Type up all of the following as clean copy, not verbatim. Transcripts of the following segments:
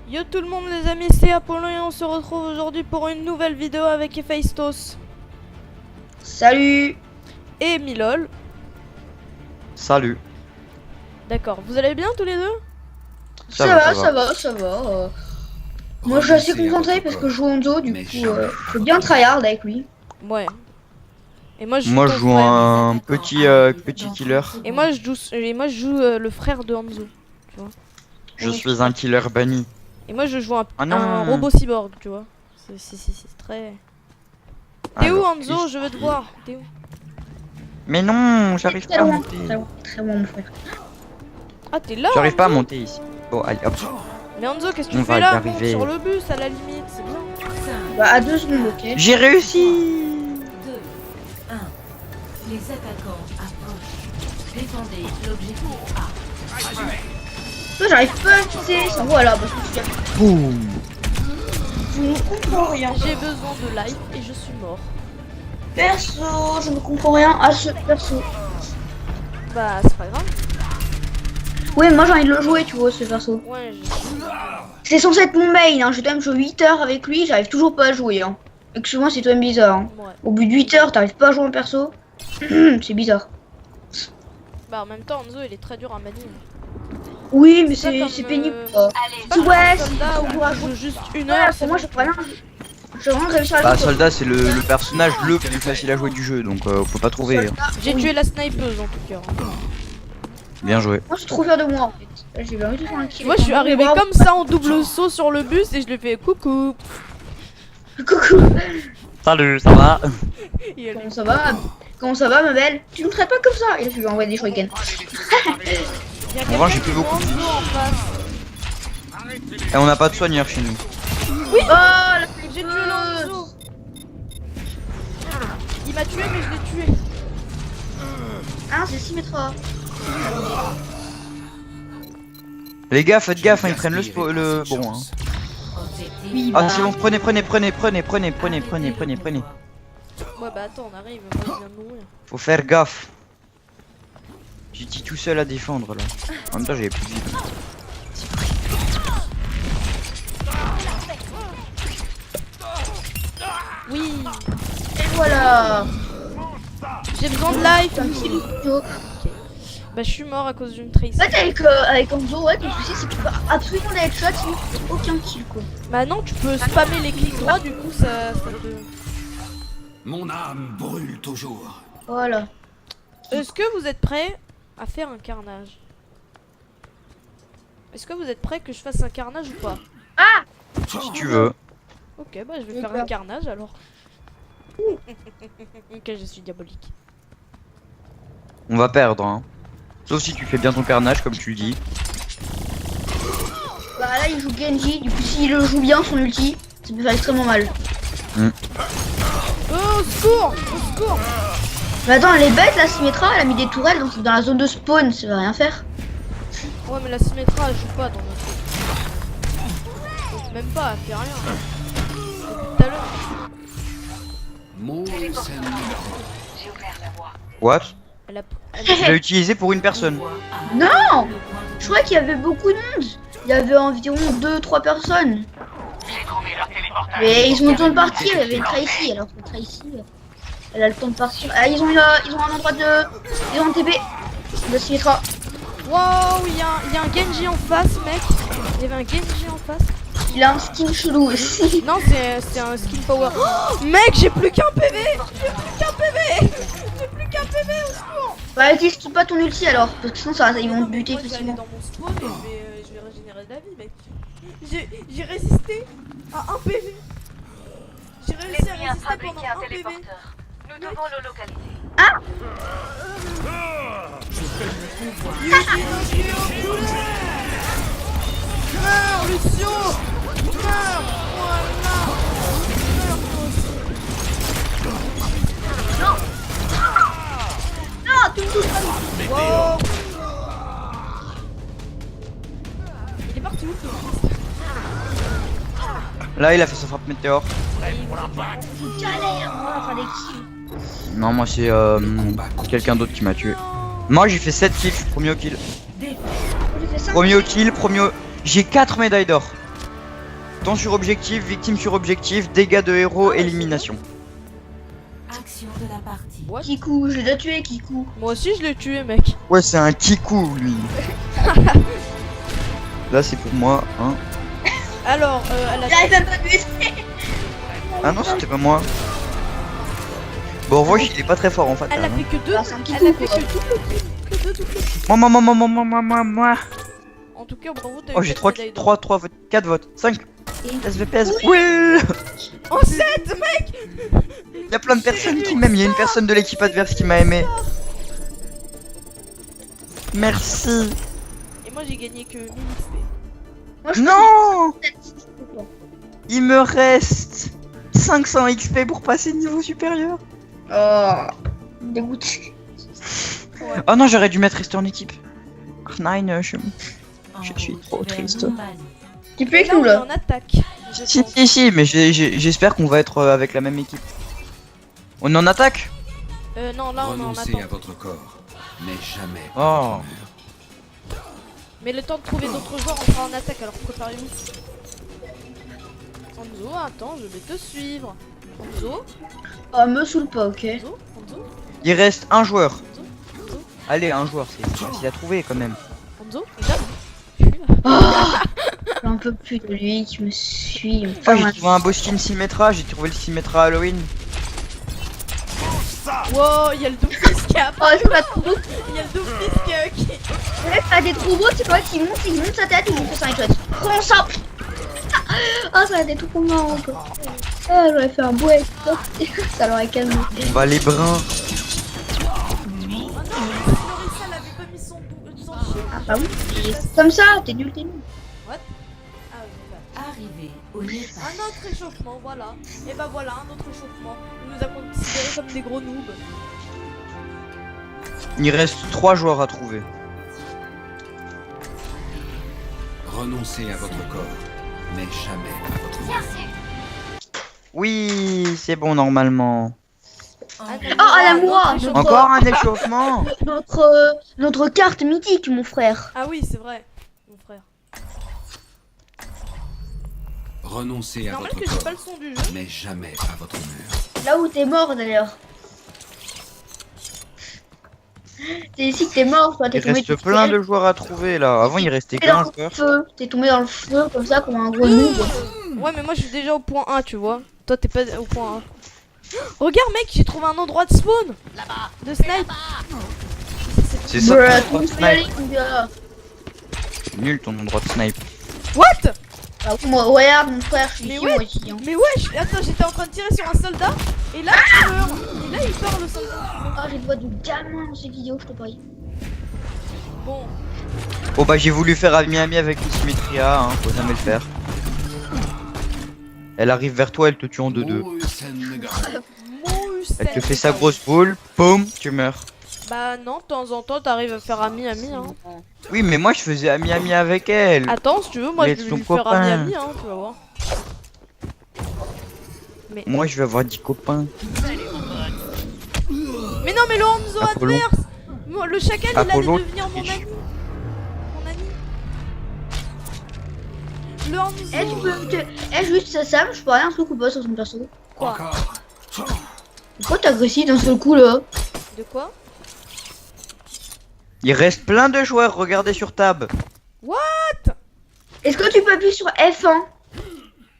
Yo tout le monde les amis, c'est Apollon et on se retrouve aujourd'hui pour une nouvelle vidéo avec Hephaistos. Salut. Et Milol. Salut. D'accord, vous allez bien tous les deux? Ça va. Moi je suis assez concentré parce que je joue Hanzo, du coup je peux bien tryhard avec lui. Ouais. Et moi je Moi je joue un petit killer. Et moi je joue le frère de Hanzo, tu vois. Je suis un killer banni. Et moi je joue un non. robot cyborg, tu vois. C'est très... T'es où Alors, Hanzo? Je veux te voir. T'es où? Mais non, j'arrive pas à monter. Très loin mon frère. Ah t'es là? J'arrive pas à Hanzo. monter ici. Bon allez hop. Mais Hanzo, qu'est-ce que On tu va fais y là? arriver. Monte sur le bus à la limite, c'est bien. Bah à 2 secondes, ok. J'ai réussi. 2, 1. Les attaquants approchent. Défendez l'objectif A. Moi j'arrive pas à quitter ça. Voilà, parce que tu as... Boum. Je ne comprends rien. J'ai besoin de life et je suis mort. Perso, je ne comprends rien à ce perso. Bah c'est pas grave. Oui, moi j'ai envie de le jouer, tu vois, ce perso. Ouais, C'est censé être mon main, hein. J'ai quand même joué 8 heures avec lui, j'arrive toujours pas à jouer. Hein. Excuse-moi, c'est toi même bizarre. Hein. ouais. Au bout de 8 heures, t'arrives pas à jouer en perso. C'est bizarre. Bah en même temps Hanzo il est très dur à manier. Oui, mais pas comme, c'est pénible. Ouais, Ouais, soldat où c'est je joue juste une Ouais, heure. pour moi, je peux rien. J'ai vraiment réussi à Bah jouer. soldat c'est le personnage le plus facile à jouer du jeu donc faut pas trouver. Hein. J'ai tué la snipeuse en tout cas. Bien joué. Moi, je suis trop fier de moi en fait. J'ai envie de faire un kill. Moi je suis arrivé comme ça en double saut sur le bus et je lui ai fait coucou. Coucou. Salut, ça va? Comment ça va? Comment ça va, ma belle? Tu me traites pas comme ça. Et là, je lui envoie des shurikens. En vrai, j'ai plus beaucoup. Et on n'a pas de soigneur chez nous. Oui. Oh, la J'ai tué l'Hanzo. Il m'a tué mais je l'ai tué. Ah, c'est Symmetra. Les gars, faites gaffe, hein, ils prennent le bon. Hein. Oui, Ah bah. c'est bon, prenez. Ouais bah attends on arrive, moi je viens de mourir. Faut faire gaffe. J'étais tout seul à défendre là. En même temps j'avais plus de vie. Oui. Et voilà. J'ai besoin de life. C'est un kill. En Bah je suis mort à cause d'une trace. fait, avec Hanzo, ouais, ton souci, c'est que tu peux absolument des headshots, sinon tu fais aucun kill, quoi. Bah non tu peux spammer les clics droits du coup ça te... Mon âme brûle toujours. Voilà. Est-ce que vous êtes prêts à faire un carnage? Est-ce que vous êtes prêts que je fasse un carnage ou pas? Ah. Si tu veux. Ok bah je vais faire un carnage alors. Ok je suis diabolique. On va perdre hein. Sauf si tu fais bien ton carnage comme tu le dis. Bah là, il joue Genji, du coup, s'il le joue bien, son ulti, ça peut faire extrêmement mal. Oh au secours! Au secours! Mais attends, elle est bête, la Symmetra, elle a mis des tourelles, donc dans la zone de spawn, ça va rien faire. Ouais mais la Symmetra elle joue pas dans notre jeu. Donc même pas, elle fait rien. Depuis tout à l'heure. Mon enseigne. What? Elle a... Tu l'as utilisé pour une personne. Non. Je croyais qu'il y avait beaucoup de monde. Il y avait environ 2-3 personnes. Mais ils ont le temps de partir, il y avait une Tracy, alors que Tracy, elle a le temps de partir. Ah, ils ont un endroit de... Ils ont un TP de Symmetra. Wow, il y a un Genji en face mec. Il y avait un Genji en face. Il a un skin chelou aussi. Non c'est un skin power. Oh, mec j'ai plus qu'un PV. J'ai plus qu'un PV. J'ai plus qu'un PV au secours. Bah, utilise pas ton ulti alors, parce que sinon ils vont te buter Moi, je vais aller facilement. dans mon spawn et je vais régénérer de la vie mec. J'ai résisté à un PV. J'ai réussi à résister pendant un PV. Nous devons le localiser. Meurs Lucio. Meurs. Voilà. Meurs toi aussi. Non, tu me touches pas. Wow. Il est parti où ce fils? Là il a fait sa frappe météore. C'est galère, moi, enfin des kills. Non moi c'est quelqu'un d'autre qui m'a tué. Moi j'ai fait 7 kills, je suis premier au kill. J'ai fait 5 Premier au kill, premier au... J'ai 4 médailles d'or. Temps sur objectif, victime sur objectif, dégâts de héros, élimination. Action de la partie. What? Kikou, je l'ai tué, Kikou. Moi aussi je l'ai tué mec. Ouais, c'est un kikou lui. Là, c'est pour moi, hein. Alors, elle a... J'arrive même pas à tuer. Ah non, c'était pas moi. Bon, Roche, il est pas très fort en fait. Elle a fait que deux. Ah, c'est un Elle a kikou, fait quoi. que double kill. Que deux double kills. Moi. En tout cas, bravo, t'as Oh, eu j'ai 4 médailles d'or. 3 votes, 4 votes, 5. Et- SVPS. Oui. Oh 7 mec. Il y a plein de personnes qui m'aiment. Il y a une personne de l'équipe adverse qui m'a aimé. Merci. Et moi j'ai gagné que 1000 XP. Moi, je Non. peux- Il me reste 500 XP pour passer niveau supérieur. Oh, dégoûté. Oh non, j'aurais dû mettre rester en équipe. Nine, je En suis route trop vers triste. Montmagny. Tu peux Et avec là, nous on est là. en attaque. je Si, pense. si, mais j'espère qu'on va être avec la même équipe. On est en attaque? Non, là on est en Renoncez attente. à votre corps, mais jamais Oh. à votre honneur. Mais le temps de trouver d'autres joueurs, on sera en attaque, alors préparez-vous. Hanzo, attends, je vais te suivre. Hanzo, Oh, me saoule pas, ok. Hanzo, Il reste un joueur. Hanzo, Allez, un joueur, c'est facile à trouver quand même. Hanzo, regarde. Je suis là. Oh, j'en peux plus de lui qui me suit. Oh, j'ai trouvé un beau skin Symmetra, j'ai trouvé le Symmetra Halloween. Wow, il y a le Doomfist qui a... Oh, c'est pas trop beau. Il y a le Doomfist qui... Ouais, pas des trop beaux, c'est quoi qui monte sa tête et il me fait 5 shots. Prends ça. Ah, ça a été tout pour moi encore. Ah, j'aurais fait un beau exploit. Ça l'aurait calmé. On va les bruns. Oh non, Lorissa, elle avait pas mis son chien. Ah, bah oui. Comme ça, t'es nul, t'es nul. Ah oui, voilà. Arrivé au Népal. Un autre échauffement, voilà. Et bah voilà, un autre échauffement. Il nous a considérés comme des gros noobs. Il reste 3 joueurs à trouver. Renoncez à votre corps, mais jamais à votre honneur. Oui, c'est bon normalement. Oh, à la moi. Encore un échauffement. Notre carte mythique, mon frère. Ah oui, c'est vrai, mon frère. Renoncez à Normal votre que j'ai pas corps, le son du jeu. mais jamais à votre honneur. Là où t'es mort d'ailleurs. C'est ici que t'es mort, toi. Il T'es tombé reste tout plein seul. de joueurs à trouver là. Avant, il restait T'es dans qu'un joueur. le feu. T'es tombé dans le feu comme ça, comme un gros noob. Ouais, mais moi je suis déjà au point 1, tu vois. Toi, t'es pas au point 1. Regarde, mec, j'ai trouvé un endroit de spawn. Là-bas. De snipe. C'est ça Bruh, ton endroit de tu peux y aller, snipe. mon gars. Nul ton endroit de snipe. What? Bah, moi, regarde, mon frère, je suis Mais ici, ouais. moi aussi. Hein. Mais wesh, attends, j'étais en train de tirer sur un soldat. Et là, il meurt. Et là, il part le soldat. Ah, j'ai le doigt de gamin dans cette vidéo, je te parie. Bon, Oh bah j'ai voulu faire ami-ami avec une Symmetria, hein, faut jamais le faire. Elle arrive vers toi, elle te tue en 2-2. Elle te fait sa grosse boule, boum, tu meurs. Bah non, de temps en temps, t'arrives à faire ami-ami, hein. Oui mais moi je faisais ami-ami avec elle. Attends, si tu veux, moi je Mais vais son lui faire copain. ami-ami, hein, tu vas voir. Moi je vais avoir 10 copains. Mais non, mais le Hanzo Apollo. adverse. Moi, le chacal, il Apollo, allait devenir mon triche. ami. Mon ami. Le Hanzo. Eh, tu peux. Eh, juste ça, Sam, je peux rien un truc ou pas sur son perso. Quoi? Encore. Pourquoi t'es agressif d'un seul coup là? De quoi? Il reste plein de joueurs, regardez sur tab. Est-ce que tu peux appuyer sur F1?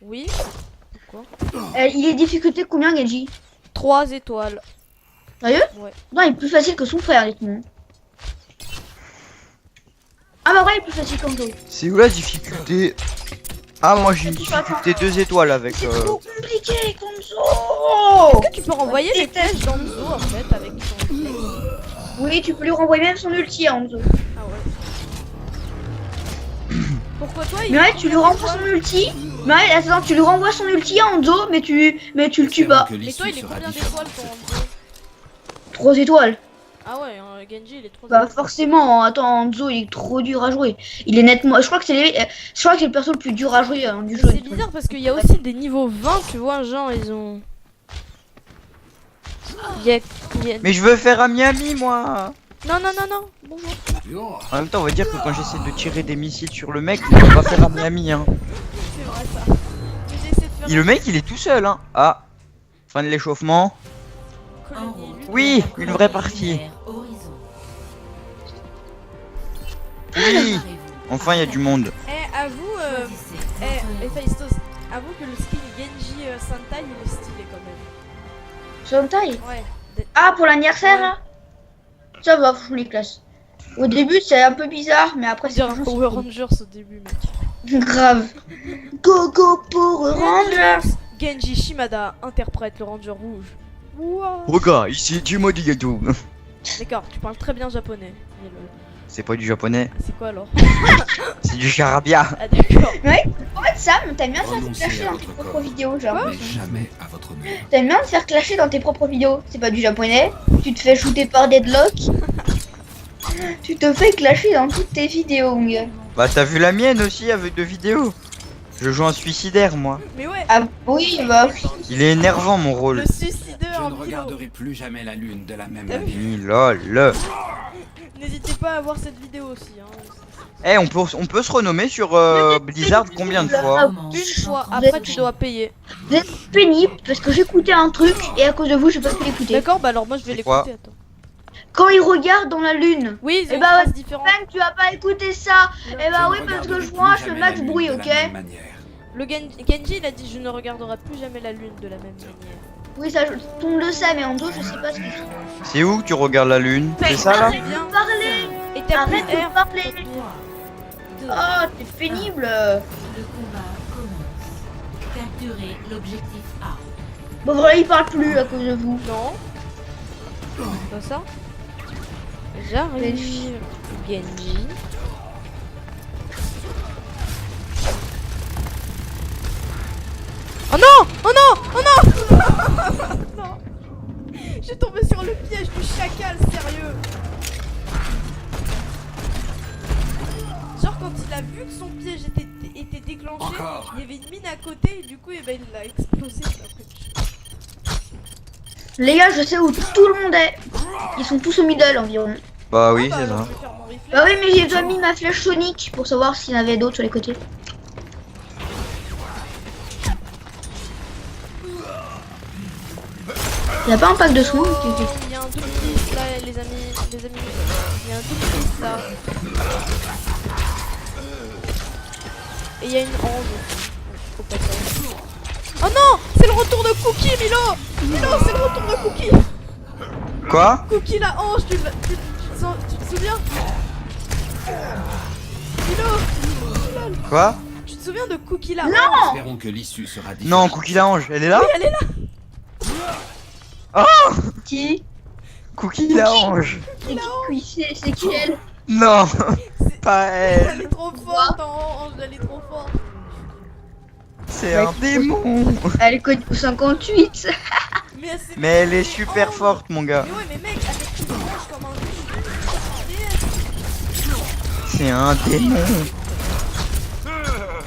Oui. Il est difficulté combien, Genji? 3 étoiles. Sérieux? Ouais. Non, il est plus facile que son frère, honnêtement. Ah bah ouais, il est plus facile qu'Anzo. C'est où la difficulté? Ah moi j'ai une difficulté 2 étoiles avec... C'est trop compliqué, Konzo. Est-ce que tu peux renvoyer les flèches d'Hanzo en fait avec son flex? Oui, tu peux lui renvoyer même son ulti à Anzo. Ah ouais. Pourquoi toi il Mais ouais, tu lui renvoies son ulti. Mais ouais, attends, tu lui renvoies son ulti à Anzo, mais tu le tues pas. Mais toi il est combien d'étoiles ton Hanzo? 3 étoiles. Ah ouais, Genji il est trop Bah forcément, attends, Anzo il est trop dur à jouer. Il est nettement. Je crois que c'est le perso le plus dur à jouer du jeu. C'est bizarre parce qu'il y a aussi des niveaux 20, tu vois, genre ils ont... il y a... Mais je veux faire ami-ami moi. Non, non, non, non, bonjour. En même temps on va dire que quand j'essaie de tirer des missiles sur le mec, on va pas faire ami-ami hein. C'est vrai ça. Le mec il est tout seul hein. Ah, fin de l'échauffement. En Colonie, route. lutte. Oui, une vraie partie. Horizon. Oui, enfin il y a du monde. Eh, avoue, Héphaïstos, avoue que le skin Genji Sentai il est stylé quand même. Sentai. Ouais. Ah, pour l'anniversaire là. Ça va, fou les classes. Au début c'est un peu bizarre, mais après On c'est dirait un franchement, Power Rangers au début, mec. c'est grave. Go go Power Rangers. Genji Shimada interprète le Ranger rouge. Wow. Regarde, ici tu m'as dit tout. D'accord, tu parles très bien japonais. Mais C'est pas du japonais, c'est quoi alors? c'est du charabia. Ah d'accord. En fait Sam, t'aimes bien te faire Renoncez clasher à dans votre tes propres corps. vidéos, genre. Mais jamais à votre mur. T'aimes bien te faire clasher dans tes propres vidéos. C'est pas du japonais. Tu te fais shooter par Deadlock. Tu te fais clasher dans toutes tes vidéos, mon gars. Bah t'as vu la mienne aussi avec 2 vidéos. Je joue un suicidaire moi. Mais ouais, Ah oui, bah oui. Il est énervant mon rôle. le suicideur Je en ne vidéo. regarderai plus jamais la lune de la même T'as vu manière. Lol. N'hésitez pas à voir cette vidéo aussi. Hein. Eh on peut se renommer sur Blizzard combien de fois? Commence Une fois, en après route. tu dois payer. Vous êtes pénible parce que j'écoutais un truc et à cause de vous, j'ai pas pu l'écouter. D'accord, bah alors moi je vais C'est quoi? l'écouter. Attends. Quand il regarde dans la lune. Oui, ils ont Eh une bah phrase ouais, différente. Même tu vas pas écouter ça. Eh bah Je oui, ne parce que regarderai moi plus je fais jamais max la lune bruit, de la ok? même manière. Le Genji il a dit je ne regarderai plus jamais la lune de la même manière. Oui, ça, tout le monde le sait, mais en dos, je sais pas ce qu'il fait. C'est où que tu regardes la lune? Mais C'est ça là? Très bien. Parlez. Et t'as Arrête plus de R. parler. 3, 2, Oh, t'es pénible. le combat commence. Capturez l'objectif A. Bon, voilà, il parle plus à cause de vous. Non. Pas ça. J'arrive. Genji. Oh non! Oh non! Oh non! Non. Je suis tombée sur le piège du chacal, sérieux. Genre quand il a vu que son piège était déclenché, Encore. il y avait une mine à côté et du coup eh ben, il l'a explosé. Les gars, je sais où tout le monde est. Ils sont tous au middle environ. Bah oui Bah, c'est alors, ça. je vais faire mon reflex. Bah oui, mais j'ai déjà mis ma flèche sonique pour savoir s'il y en avait d'autres sur les côtés. Il y a pas un pack de soins qui fait. Il y a un double fils là les amis, il y a un double fils là. Et il y a une ange aussi. Faut pas ça. Oh non! C'est le retour de Cookie, Milo! Milo, c'est le retour de Cookie! Quoi? Cookie la ange, tu te souviens? Milo! Quoi? Tu te souviens de Cookie la ange? Non! Espérons que l'issue sera différente. Non, Cookie la Ange, elle est là? Oui, elle est là! Qui? Cookie la Ange. C'est qui? Oui, c'est qui elle? Non, C'est- pas elle. Elle est trop forte en ange, elle est trop forte! C'est un démon. Elle est connue au 58. Mais elle s'est Mais elle est super forte mon gars. Mais ouais, mais mec, avec une ange comme un jeu, C'est un démon. meurs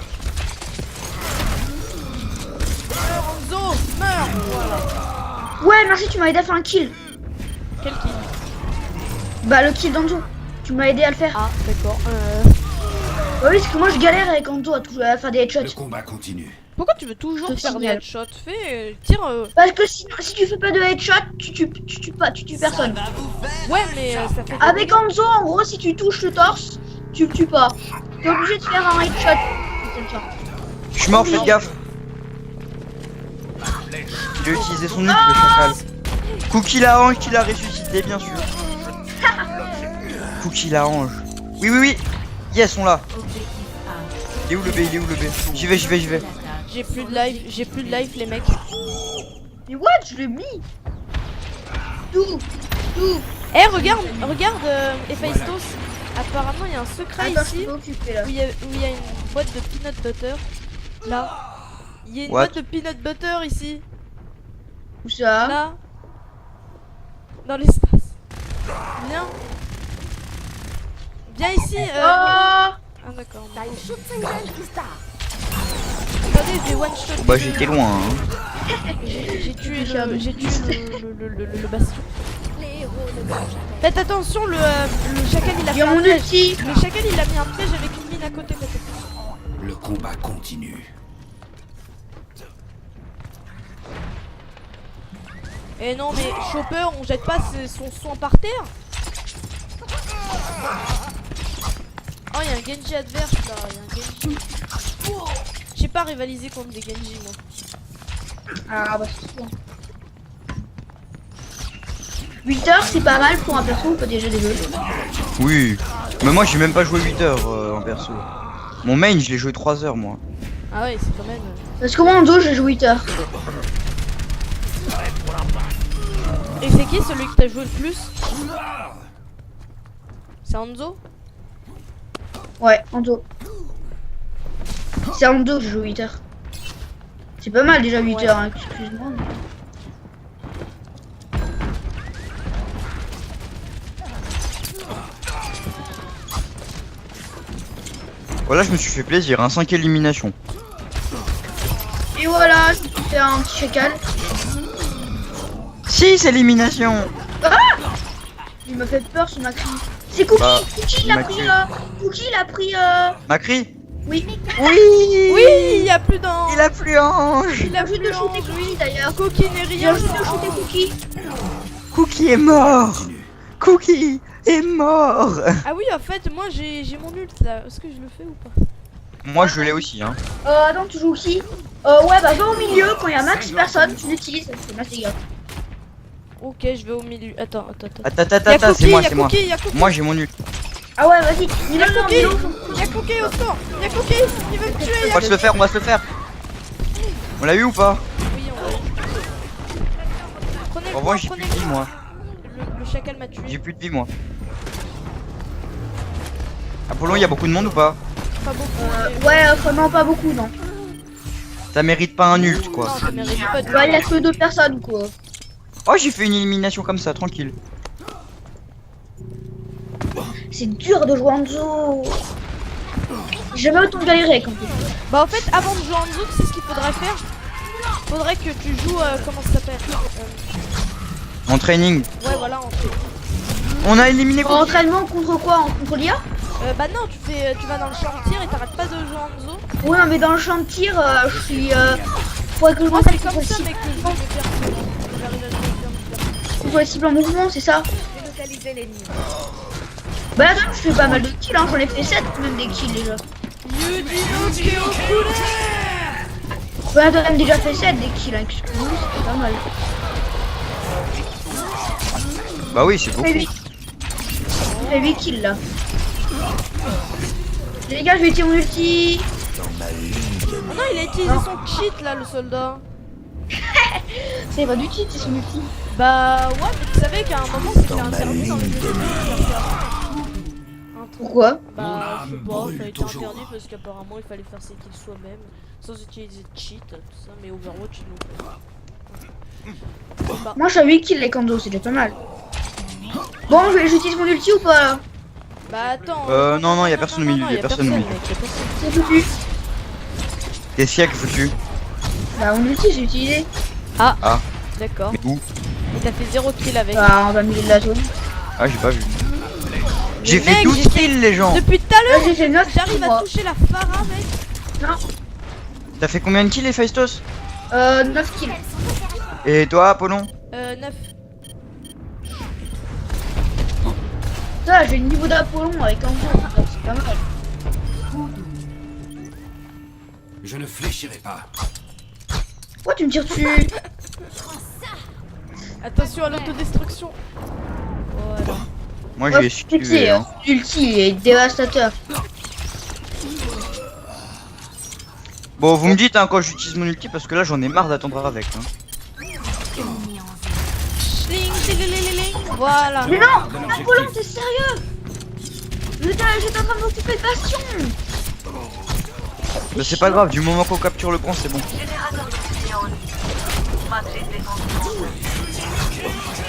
Enzo! Meurs! Voilà. Ouais, merci, tu m'as aidé à faire un kill. Quel kill? Bah, le kill d'Anzo. Tu m'as aidé à le faire. Ah, d'accord. Bah oui, parce que moi je galère avec Anzo à faire des Le headshots. combat continue. Pourquoi tu veux toujours Je te faire des signale. headshots? Tire. Parce que sinon, si tu fais pas de headshot, tu tues personne. Ouais, mais ça fait. Avec Anzo, en gros, si tu touches le torse, tu le tues pas. T'es obligé de faire un headshot. Comme ça. Je suis mort, faites gaffe. Il a utilisé son ult le chacal. Cookie la Ange qui l'a ressuscité bien sûr. Cookie la Ange. Oui oui oui. Yes on l'a. Objectif A. Il est où le B? Il est où le B? J'y vais. L'attaque. J'ai plus de life, les mecs. Mais what? Je l'ai mis. Tout. Eh, regarde, Héphaïstos. Apparemment, il y a un secret Attends, je ici suis occupé là. où il y a une boîte de peanut butter. Là. Il y a une What? boîte de peanut butter ici. Où ça? Là. Dans l'espace. Viens. Viens ici. Oh! Ah, d'accord. Regardez, des one shot. Bah j'étais loin hein. J'ai tué le bastion. Faites attention, le chacal il a Il y fait a un mon piège. ulti. Le chacal il a mis un piège avec une mine à côté. Le combat continue. Eh non mais Chopper, on jette pas son soin par terre. Oh y'a un Genji adverse là, y'a un Genji. J'ai pas rivalisé contre des Genji moi. Ah bah c'est bon. 8 heures c'est pas mal pour un perso, on peut déjà développer. Oui. Mais moi j'ai même pas joué 8 heures en perso. Mon main je l'ai joué 3 heures moi. Ah ouais c'est quand même... Parce que moi en dos j'ai joué 8 heures. Et c'est qui celui que t'as joué le plus? C'est Hanzo? Ouais, en dos. C'est en dos que je joue 8 heures. C'est pas mal déjà 8 Ouais. heures, hein, excuse-moi. Voilà, je me suis fait plaisir, hein, 5 éliminations. Et voilà, je me suis fait un petit chacal. 6 éliminations. Il m'a fait peur sur ma cri. C'est Cookie, Bah, Cookie il il a m'a pris tué. Cookie il a pris Macri. oui. Oui. Oui, il y a plus d'un... Il a plus ange. Il a J'ai plus de shooter d'ange, Cookie oui. d'ailleurs. Cookie n'est J'ai rien envie de sans... shooter Cookie. Cookie est mort. Cookie est mort. Ah oui en fait moi j'ai mon ult là, est-ce que je le fais ou pas? Moi je l'ai aussi hein. Attends, tu joues qui ouais, bah va au milieu quand il y a max personne, tu l'utilises, c'est max dégâts. Ok je vais au milieu, attends. Attends, c'est moi, c'est moi. Y'a Cookie, Moi j'ai mon ult. Ah ouais, vas-y, il Y'a a Cookie, y'a Cookie au secours, y'a Cookie, il veut me tuer. On va se le faire, on va se le faire. On l'a eu ou pas? Oui on va. Prenez le En point, vrai j'ai plus prenez de vie moi. le chacal m'a tué. J'ai plus de vie moi. Apollon, il y a beaucoup de monde ou pas? Pas beaucoup. mais- Ouais, non, pas beaucoup, non. Ça mérite pas un ult Non quoi. ça mérite pas de... Ouais, il y a que 2 personnes, quoi. Oh j'ai fait une élimination comme ça, tranquille. C'est dur de jouer en zoo. J'ai jamais autant galéré quand même. Bah en fait avant de jouer en Zouk c'est ce qu'il faudrait faire. Faudrait que tu joues, comment ça s'appelle En training. ouais voilà en fait. On a éliminé Cookie. Entraînement contre quoi? Contre l'IA? Bah non tu vas dans le champ de tir et t'arrêtes pas de jouer en Zo. Ouais, mais dans le champ de tir, je suis. Faudrait que je Moi m'entraîne c'est comme contre ça les mais que je vais faire j'arrive à jouer bien. contre les cibles en mouvement, c'est ça? Bah attends, je fais pas mal de kills, hein. J'en ai fait 7 même des kills déjà. Bah t'as même déjà fait 7 des kills, hein. Excuse-moi, c'est pas mal. Bah oui, c'est beaucoup. J'ai fait 8 kills là. Les gars, je vais tirer mon ulti. Oh non il a utilisé son cheat là le soldat. C'est pas du cheat, c'est son ulti. Bah ouais mais tu savais qu'à un moment c'était interdit dans les jeux vidéo de faire ça. Un truc. Pourquoi? Bah je sais pas, ça a été interdit parce qu'apparemment il fallait faire ses kills soi-même sans utiliser de cheat, tout ça, mais Overwatch ils l'ont fait. Bah, Moi je suis à 8 kills les Kando, c'est déjà pas mal. Bon, j'utilise mon ulti ou pas là? bah attends. Non, y a personne au milieu, y a personne au milieu. mec, y a personne. C'est foutu. Des siècles foutus. Bah mon ulti j'ai utilisé. Ah, Ah. d'accord. Mais où? Et t'as fait 0 kill avec. Bah on va milieu de la zone. Ah j'ai pas vu. Mais J'ai fait mec, 12 j'ai fait- kills les gens. Depuis tout à Là l'heure, j'ai fait 9 j'arrive à toucher la Pharah mec. T'as fait combien de kills les Faistos? 9 kills. Et toi Apollon? 9. Ça, j'ai le niveau d'Apollon avec un jeu, c'est pas mal. Je ne fléchirai pas. Pourquoi tu me tires dessus? Attention à l'autodestruction. Voilà. Moi Ouais, j'ai esquivé. Hein. L'ulti est dévastateur. Bon vous me dites hein, quand j'utilise mon ulti parce que là j'en ai marre d'attendre avec. Hein. Schling, tilililing. Voilà. Mais non, Apollon, t'es sérieux? J'étais en train de m'occuper de Bastion. Bah c'est pas grave, du moment qu'on capture le pont c'est bon.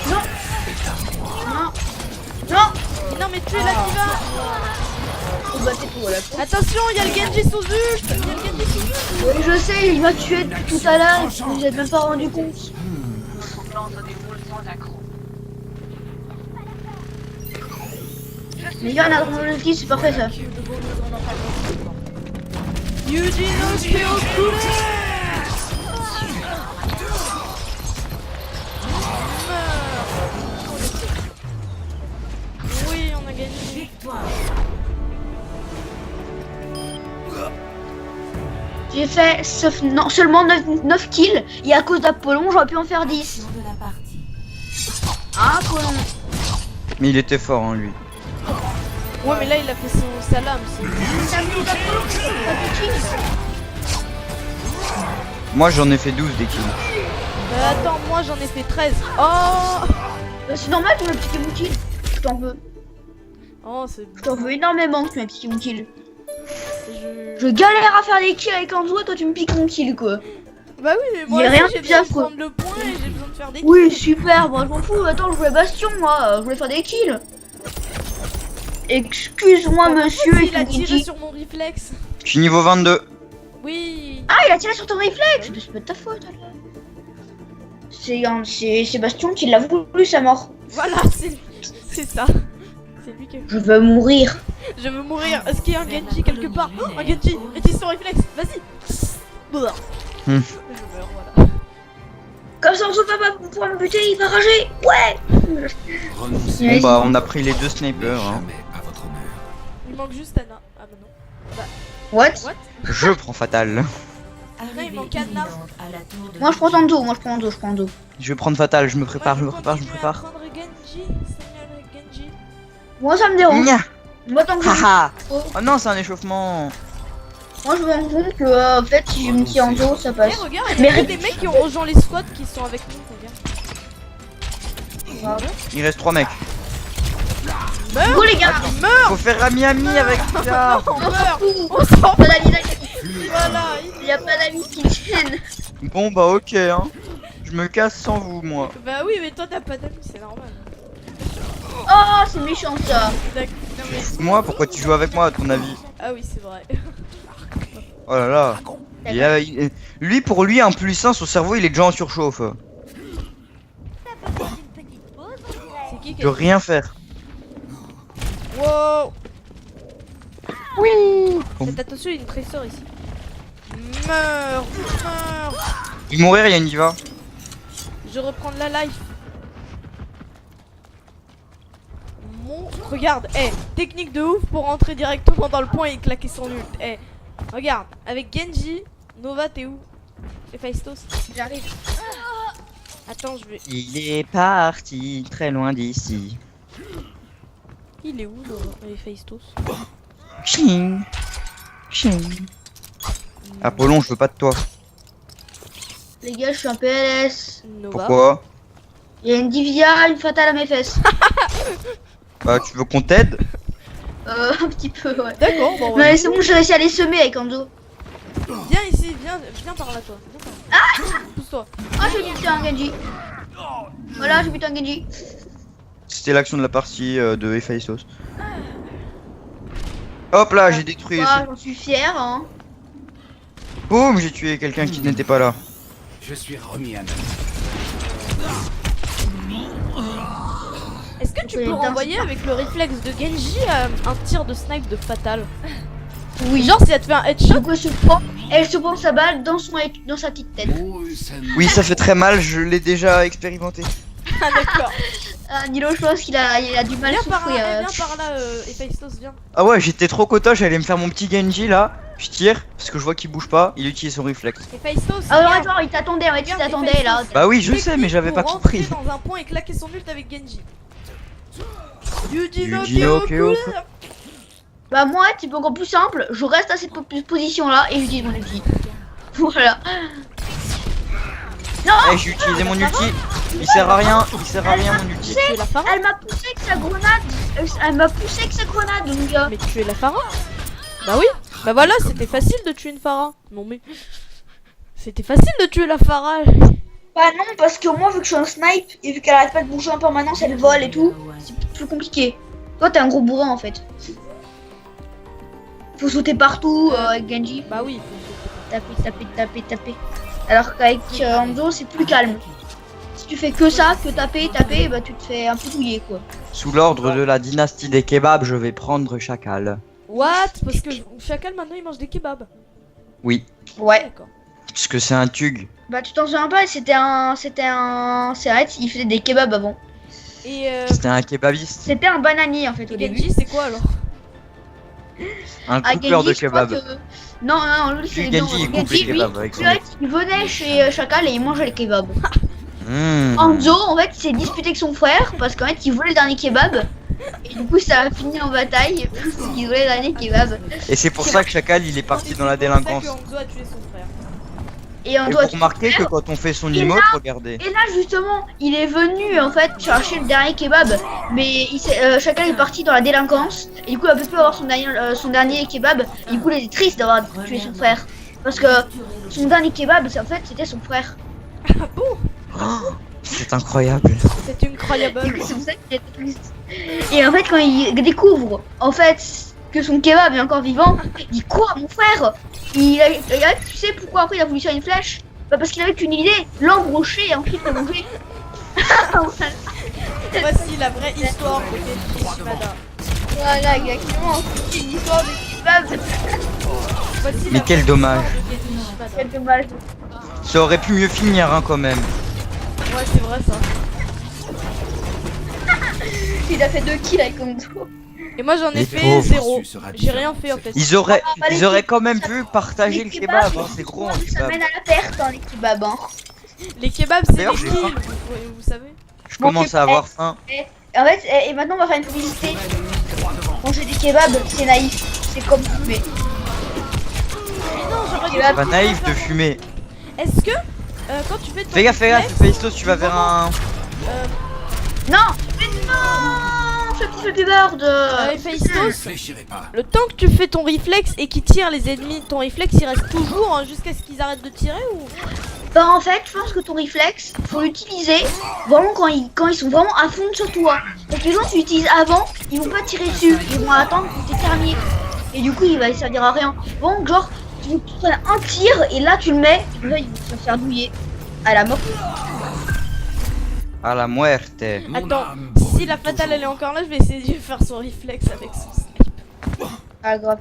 Non. Non. Mais non mais tu es la diva. Oh, bah c'est tout, là. Attention, il y a le Genji sous ult. Il y a le Genji sous ult. Oui, je sais, il m'a tué depuis tout à l'heure et puis vous êtes même pas rendu compte. Les gars, on a dans le ulti, c'est parfait ça. Yuji no Kyokure. J'ai fait seulement 9 kills et à cause d'Apollon j'aurais pu en faire 10. Action de la partie. Ah Apollon. Mais il était fort, hein, lui. Ouais, mais là, il a fait sa lame. C'est à cause d'Apollon que j'ai pas de kills. Moi, j'en ai fait 12 des kills. Attends, moi, j'en ai fait 13. Oh C'est normal que tu m'as piqué mon kill. Je t'en veux. Oh, c'est Je t'en veux énormément que tu m'as piqué mon kill. Je... Je galère à faire des kills avec Enzo et toi tu me piques mon kill quoi. Bah oui, mais moi Y a aussi, rien de j'ai plus besoin de affreux. prendre le point et j'ai besoin de faire des Oui super, moi je m'en fous, attends je voulais Bastion moi, je voulais faire des kills. Excuse-moi monsieur, Il a tiré Ifugiti. sur mon réflexe. Je suis niveau 22. Oui. Ah il a tiré sur ton réflexe. C'est pas de ta faute alors. C'est Bastion qui l'a voulu sa mort. Voilà, c'est lui. C'est ça. C'est lui qui... Je veux mourir. Je veux mourir. Est-ce qu'il y a un Genji quelque part? Oh, un Genji. Utilise son réflexe. Vas-y. Blah. Je meurs, voilà. Comme ça on va pas pouvoir me buter, il va rager. Ouais. Renoncez Vas-y. Bon, bah, on a pris les deux snipers. Hein. jamais à votre honneur. Il manque juste Anna. Ah bah non. What? What? Je prends fatal. Arrivée manque Anna. imminente à la tour de Moi je prends Tanto, moi je prends Tanto. Je vais prendre fatal, je me prépare, je me Moi, prépare, je me continue à prépare. prendre Genji. Seigneur Genji. Moi ça me dérange. Nya. Moi tant que Haha. Oh. Oh non, c'est un échauffement. Moi je me rends compte que en fait si je me tire en dos ça Eh passe. regarde, il y Mais a que des mecs qui ont rejoint les squads qui sont avec nous, regarde. Il reste 3 mecs. Meurs. Go les gars. Faut faire ami-ami avec ça. On meurt. Ouh. On s'en Pas d'amis, voilà. il y a pas d'amis qui tiennent. Bon bah ok hein. Je me casse sans vous moi. Bah oui, mais toi t'as pas d'amis, c'est normal. Oh c'est méchant ça. D'accord. Non, mais- Moi pourquoi tu joues avec moi à ton avis? Ah oui, c'est vrai. Oh là là. Lui pour lui un plus 1 son cerveau il est déjà en surchauffe. C'est qui De rien faire. Wow. Oui. Faites attention, il y a une trésor ici. Meurs. Il mourir Yann y va. Je reprends de la life. Regarde, technique de ouf pour rentrer directement dans le point et claquer son ult. Regarde, avec Genji, Nova t'es où? Et Faistos. J'arrive. Attends, je vais... Il est parti très loin d'ici. Il est où Nova et Faistos? Ching. Ching. Apollon je veux pas de toi. Les gars je suis un PLS. Nova. Pourquoi? Il y a une Divya, une fatale à mes fesses. Bah tu veux qu'on t'aide? Un petit peu ouais. D'accord, bon, Mais c'est bon j'ai réussi à les semer avec Enzo. viens ici, viens par là toi. Viens par là. Pousse-toi. Ah j'ai buté un Genji. Voilà j'ai buté un Genji. C'était l'action de la partie de Héphaïstos. Hop là j'ai détruit. Ah j'en suis fier hein. Boum j'ai tué quelqu'un qui n'était pas là. Je suis remis à neuf. Est-ce que tu Oui, peux dans- renvoyer avec le réflexe de Genji un tir de snipe de fatal? Oui. Genre si elle te fait un headshot. Du coup elle se prend sa balle dans sa petite tête. Oh, ça ne- Oui ça fait très mal, je l'ai déjà expérimenté. Ah d'accord. Ah Nilo je pense qu'il a du mal à Viens par souffrir. là, viens par là, Héphaïstos, viens. Ah ouais j'étais trop cotoche, j'allais me faire mon petit Genji là. Je tire, parce que je vois qu'il bouge pas, il utilise son réflexe. Héphaïstos, Ah non regarde. attends il t'attendait ouais, il Regarde, t'attendait là. Bah oui je sais Technique mais j'avais pour pas rentrer compris. dans un point et claquer son ult avec Genji. Yuji no Yuji no Kyoku. Kyoku. Bah moi c'est encore plus simple, je reste à cette position là et j'utilise mon ulti. Voilà. Non Eh j'ai utilisé mon ulti, il sert à rien mon ulti. Tu es la phara? elle m'a poussé avec sa grenade. Elle m'a poussé avec sa grenade donc Mais tu es la phara? Bah oui. Bah voilà, c'était facile de tuer une phara. Non mais... C'était facile de tuer la phara. Bah non parce que moi vu que je suis un snipe et vu qu'elle arrête pas de bouger en permanence elle vole et tout, c'est plus compliqué. Toi t'es un gros bourrin en fait. Faut sauter partout avec Genji. Bah oui. Taper. Alors qu'avec Enzo c'est plus calme. Si tu fais que ça, que taper, bah tu te fais un peu douiller quoi. Sous l'ordre de la dynastie des kebabs, je vais prendre Chacal. What? Parce que Chacal maintenant il mange des kebabs. Oui, Ouais. D'accord. parce que c'est un tug. Bah tu t'en souviens pas, c'est vrai, il faisait des kebabs avant. Et C'était un kebabiste. C'était un bananier en fait au début. Genji c'est quoi alors? Un À coupeur de Genji, je crois kebab. que... Non, non, lui c'est Genji, non, il coupe les Genji, lui, kebabs avec son en fait, il venait chez Chacal et il mangeait les kebabs. Mmh. Hanzo, en fait, s'est disputé avec son frère parce qu'en fait, il voulait le dernier kebab. Et du coup, ça a fini en bataille parce qu'il voulait le dernier kebab. Et c'est pour ça que Chacal il est parti dans la délinquance. C'est pour ça que Hanzo a tué son frère. Et on Et doit vous remarquez que quand on fait son Et emote, regardez. Et là justement, il est venu en fait chercher le dernier kebab, mais chacun est parti dans la délinquance. Et du coup, il a pu plus avoir son dernier kebab. Et du coup, il est triste d'avoir tué son frère, parce que son dernier kebab, en fait, c'était son frère. Ah bon? Oh, c'est incroyable. C'est incroyable. Du coup, c'est pour ça qu'il est triste. Et en fait, quand il découvre en fait que son kebab est encore vivant, il dit quoi, mon frère? Tu sais pourquoi après il a voulu tirer une flèche? Bah parce qu'il avait qu'une idée, l'embrocher et ensuite le manger. Voici la vraie histoire de Genji Shimada. Voilà, exactement. C'est une histoire de kebab. Voici Mais la quel vraie dommage. histoire de Genji Shimada. Quel dommage. Ça aurait pu mieux finir hein, quand même. Ouais, c'est vrai ça. Il a fait 2 kills avec Kondo. Et moi j'en ai Les fait pauvres. 0. L'issue sera J'ai rien différente, fait en c'est fait. Ils auraient, bah, les ils auraient kebabs, quand même pu partager le kebab. Hein, c'est gros un ça kebab. mène à la perte, hein, les kebabs. Hein. Les kebabs c'est D'ailleurs, des j'ai kills, faim. vous savez. Je commence à avoir faim. En fait, et maintenant on va faire une publicité. Manger des kebabs, c'est naïf. C'est comme fumer. Mais non, j'aurais dû Kebab. Pas naïf de fumer. Est-ce que quand tu fais ton Fais gaffe, réflexe, Féistos, tu vas vers un. Non, mais non, ce petit baby bird. Ne Féistos, Réfléchirez pas. le temps que tu fais ton réflexe et qu'ils tirent les ennemis, ton réflexe il reste toujours hein, jusqu'à ce qu'ils arrêtent de tirer ou? Bah en fait, je pense que ton réflexe, faut l'utiliser vraiment quand ils sont vraiment à fond sur toi. Donc les gens tu l'utilises avant, ils vont pas tirer dessus, ils vont attendre que t'aies terminé. Et du coup, il va servir à rien. Bon, genre, tu prennes un tir et là tu le mets, et là ils vont se faire douiller à la mort. À la muerte. Attends, si la fatale elle est encore là, je vais essayer de faire son réflexe avec son snipe. Ah grave.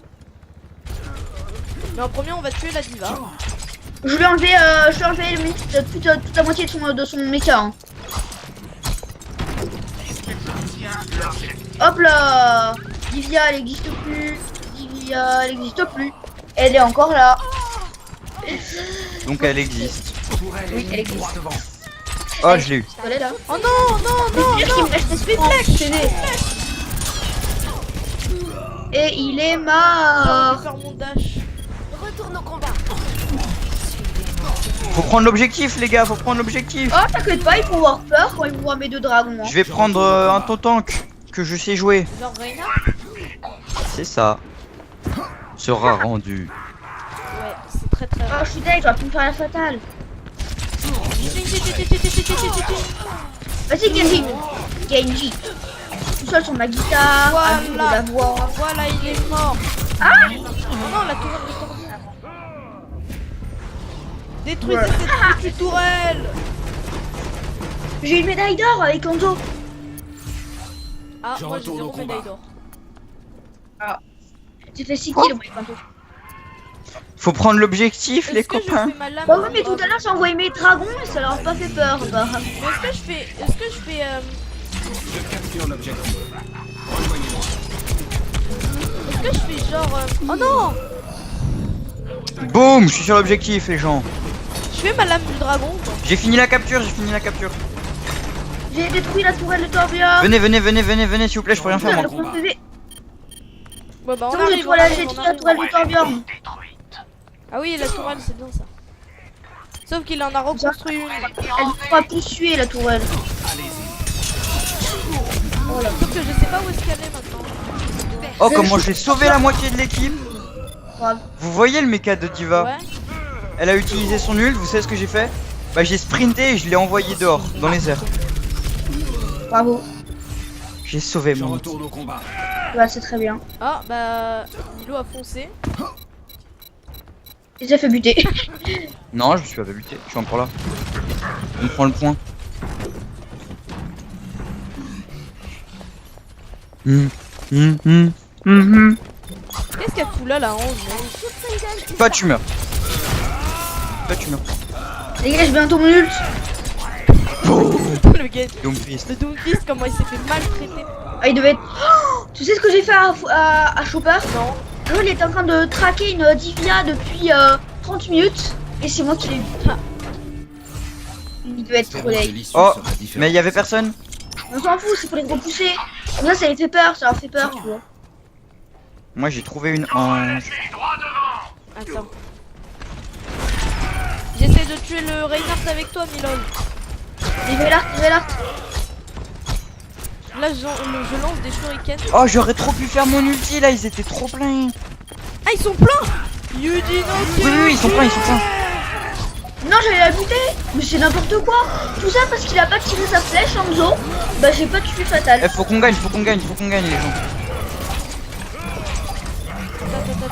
Mais en premier, on va tuer la diva. Je lui ai enlevé, toute la moitié de son méca. Hein. Hop là, Divya elle existe plus. Divya elle existe plus. Elle est encore là. Donc elle existe. Oui, elle existe. Oh, je l'ai eu. Elle est là. Oh non, non, non, C'est-à-dire qu'il me reste Reflex, CD. Et il est Je vais mort. faire mon dash. Faut prendre l'objectif, les gars, faut prendre l'objectif. Oh, t'inquiète pas, ils vont avoir peur quand ils vont voir mes 2 dragons. Hein. Je vais prendre un tank que je sais jouer. Genre Reina? C'est ça. Sera rendu. Ouais, c'est très très Oh, rare. je suis deg, j'aurais pu me faire la fatale. Vas-y, Genji. Genji. Tout seul sur ma guitare, à jour de la voix. Voilà, il est mort. Ah Oh non, la tourelle de Corbeau. Détruisez Ouais. cette petite tourelle. J'ai une médaille d'or avec Anzo. Ah, Je moi j'ai retourne 0 au combat. médaille d'or. J'ai fait 6 kills, moi, Anzo. Faut prendre l'objectif, les Est-ce que je copains. fais ma lame Bah de oui, mais tout dragon? à l'heure, j'ai envoyé mes dragons et ça leur a pas fait peur. Bah. Mais est-ce que je fais Je capture l'objectif. est-ce que je fais genre oh non, Boum, je suis sur l'objectif, les gens. je fais ma lame du dragon ou pas? J'ai fini la capture, j'ai fini la capture. J'ai détruit la tourelle de Torbia. Venez, venez, venez, venez, venez, s'il vous plaît, je peux rien faire Le moi. point PV. Ouais, bah on C'est bon, arrive, j'ai on arrive, détruit on la arrive. tourelle de Torbia. Ah oui, la tourelle c'est bien ça. Sauf qu'il en a reconstruit une. Elle ne pourra plus suer la tourelle. Sauf que je sais pas où est-ce qu'elle est maintenant. Oh, comment j'ai sauvé la moitié de l'équipe. Grave. Vous voyez le mecha de Diva? Ouais. Elle a utilisé son ult, vous savez ce que j'ai fait? Bah j'ai sprinté et je l'ai envoyé dehors, dans les airs. Bravo. J'ai sauvé Je mon. retourne au combat. Bah, c'est très bien. Ah bah Milo a foncé. Il s'est fait buter. Non, je me suis pas buté, je suis encore là. On prend le point. Qu'est-ce qu'elle fout là la 11? Toi tu meurs. Toi tu meurs. Les gars, j'ai bientôt mon ult. Le gars, Doomfist. le Doomfist comment il s'est fait maltraiter. Ah, il devait être. Oh, Tu sais ce que j'ai fait à Chopper? Non. Joel est en train de traquer une Divya depuis 30 minutes et c'est moi qui l'ai vu. Il doit être trop Espérons que laid. l'issue Oh, sera différente. mais il y avait personne. On s'en fout, c'est pour les repousser. Comme ça les fait peur, ça leur fait peur, tu vois. Moi j'ai trouvé une ange. Attends. J'essaie de tuer le Reinhardt avec toi, Milol. Il va là. Là, je lance des shurikens. Oh, j'aurais trop pu faire mon ulti là, ils étaient trop pleins. Ah, ils sont pleins. Yuji no Oui, ils sont pleins, ils sont pleins. Non, j'allais la buter. Mais c'est n'importe quoi. Tout ça parce qu'il a pas tiré sa flèche, Hanzo. Bah j'ai pas tué Fatal. Eh, faut qu'on gagne les gens.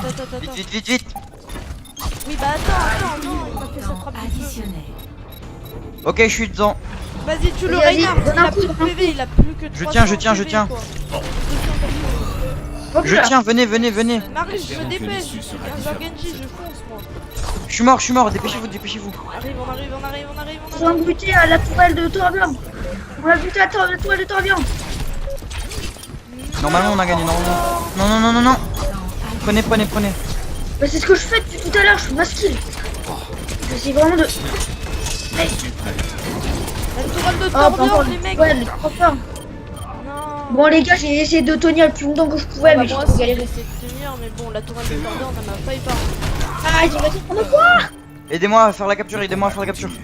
Attends. Vite. Oui, bah attends, non, il m'a fait sa frappe. Additionnel. Ok, je suis dedans. Vas-y, tue le Vas-y, Reinhardt. donne Il un a coup, plus de donne un PV, il a plus que 300 Je tiens. PV, quoi. Hop Je là. tiens, venez. Marie, je me Espérons que dépêche. l'issue sera Genre différente. Genji, je fonce, moi. Je suis mort, dépêchez-vous. On arrive. On va buter à la tourelle de Torbjorn. On va buter à la tourelle de Torbjorn. Normalement on a gagné, normalement. Non. Prenez. Bah c'est ce que je fais depuis tout à l'heure, je suis masquille. J'essaie vraiment de... La tourelle de Oh, pas encore Torbjorn, les les mecs. tourelles, trop fort. Non. Bon les gars, j'ai essayé de tenir le plus longtemps que je pouvais, mais j'ai moi trop aussi, j'ai galéré. essayé de tenir, mais bon, la tourelle de Torbjorn, on en a pas eu par. Ah, j'ai raté prendre quoi? Aidez-moi à faire la capture.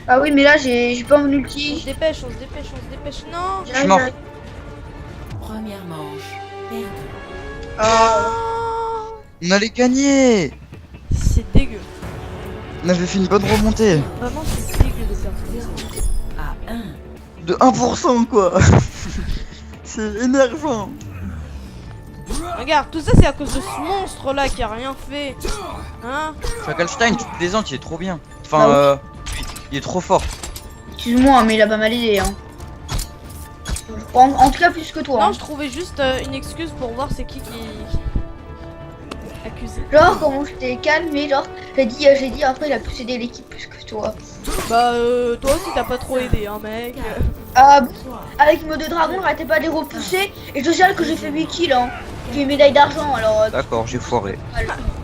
Ah oui, mais là j'ai pas mon On ulti. se dépêche. Non. Je suis mort. Première manche. Perdue. Oh, On allait gagner. c'est dégueu. On avait fait une bonne remontée. Vraiment, c'est dégueu de perdre. À 1. De 1% quoi. C'est énervant. Regarde, tout ça c'est à cause de ce monstre là qui a rien fait. Hein? Shakalstein, tu plaisantes, il est trop bien. Ah Enfin, oui. il est trop fort. Excuse-moi, mais il a pas mal aidé, hein. En tout cas plus que toi. Non, Hein. je trouvais juste une excuse pour voir c'est qui accusé. Genre comment je t'ai calmé, genre j'ai dit après il a plus aidé l'équipe plus que toi. Bah toi aussi t'as pas trop aidé hein mec. Avec mode de dragon, j'arrêtais pas de les repousser et je sais que j'ai fait 8 kills hein. J'ai une médaille d'argent alors D'accord, j'ai foiré.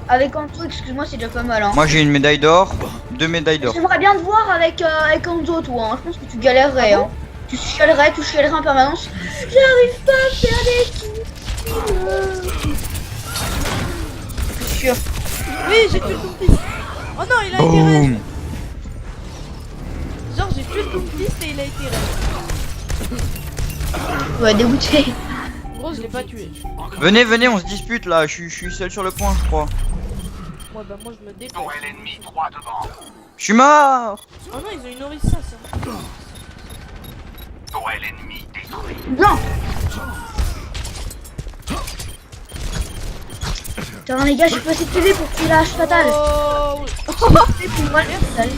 avec Anzo, excuse-moi, c'est déjà pas mal hein. Moi j'ai une médaille d'or, 2 médailles d'or. J'aimerais bien te voir avec Anzo toi, hein. Je pense que tu galérerais hein. Tu chialerais en permanence. J'arrive pas à faire des kills. Je suis sûr. Oui j'ai tué le Doomfist. Oh non il a été raid. Boum. Genre j'ai tué le Doomfist et il a été raid. Ouais, dégoûté. Gros je l'ai pas tué. Venez, on se dispute là, je suis seul sur le point je crois. Ouais bah moi je me dépêche. Je suis mort. Oh non ils ont une Orisa ça. Non. Attends les gars, j'ai pas assez de PV pour tuer la hache fatale. Oh C'est pour moi le fatal.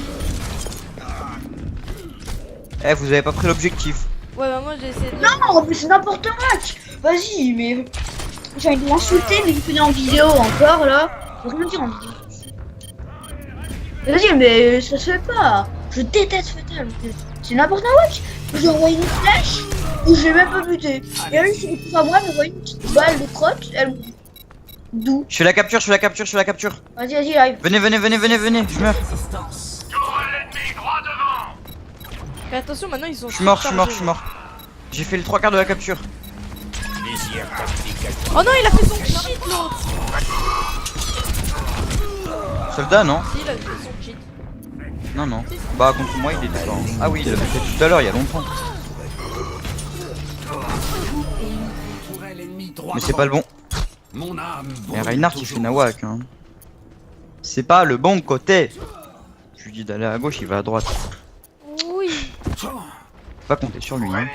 Eh, vous avez pas pris l'objectif. ouais bah moi j'ai essayé de. Non, mais c'est n'importe quoi. Vas-y, mais j'ai envie de m'insulter, mais il fait en vidéo encore là. Faut rien dire en vidéo. Vas-y, mais ça se fait pas. Je déteste fatal. C'est n'importe quoi. J'ai envoyé une flèche où j'ai même pas buté. Et elle, c'est pas moi, elle m'envoie une petite balle de crotte. Elle... D'où? Je fais la capture. Vas-y, arrive. Venez, je meurs. Mais attention maintenant ils sont. Je suis mort. surchargés. J'ai fait le 3/4 de la capture. Oh non il a fait son cheat l'autre. Soldat, non? Si il a fait son cheat. Non. Bah, contre moi, il était fort. Ah oui, il l'avait fait tout à l'heure, il y a longtemps. Mais c'est pas le bon. Mon âme. Et Reinhardt, il fait nawak. Hein. C'est pas le bon côté. Je lui dis d'aller à gauche, il va à droite. Oui. Faut pas compter sur lui. Hein.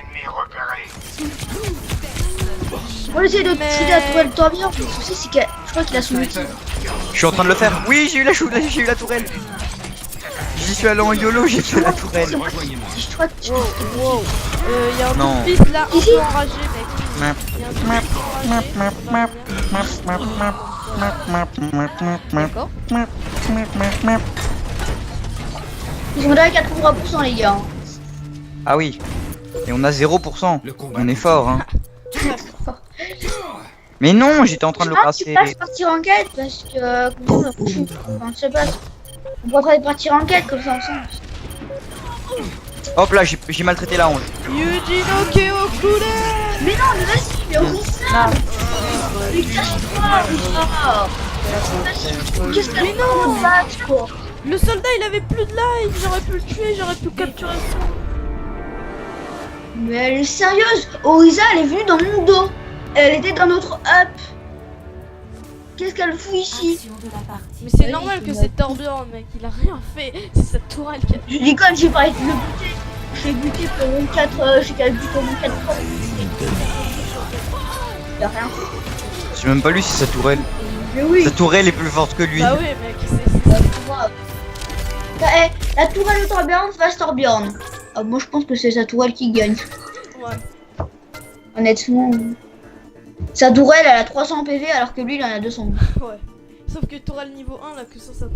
On va essayer de tuer la tourelle Torbjorn. Le souci, c'est que je crois qu'il a son ulti. Je suis en train de le faire. Oui, j'ai eu la tourelle. J'y suis allé en YOLO, j'ai fait la tourelle. Je crois que tu... Wow. Y a un Non. Doomfist là un Ici. peu enragé mec. Y a un Doomfist enragé. D'accord. Ils sont déjà à 83% les gars. Ah oui. Et on a 0%. Le combat On est fort, hein. Mais non, j'étais en train de le Ah, tu casser. passes partir en quête parce que comme ça, enfin, je sais pas. On pourrait de partir en quête comme ça ensemble. Hop là, j'ai maltraité la honte. Yuji no Kyokure. Mais non, mais vas-y, mais Orisa. Mais cache-toi, Orisa. Qu'est-ce qu'elle fait de battre, quoi? Le soldat il avait plus de life, j'aurais pu le tuer, j'aurais pu capturer son. Mais elle est sérieuse. Orisa, elle est venue dans mon dos. Elle était dans notre up. Qu'est-ce qu'elle fout ici? Action de la partie. Mais c'est Oui, normal que c'est c'est Torbjorn, mec, il a rien fait. C'est sa tourelle qui a. Je dis quand j'ai pas été le buter. J'ai buté pour mon 4. J'ai qu'à buter pour mon 4 fois. Y'a rien. J'ai même pas lu si sa tourelle. Mais oui. Sa tourelle est plus forte que lui. Bah ouais, mec, Bah, c'est grave. La tourelle de Torbjorn face Torbjorn. Ah, moi je pense que c'est sa tourelle qui gagne. Ouais. Honnêtement. Sa tourelle elle a 300 PV alors que lui il en a 200. Ouais. Sauf que tourelle niveau 1 là que 150.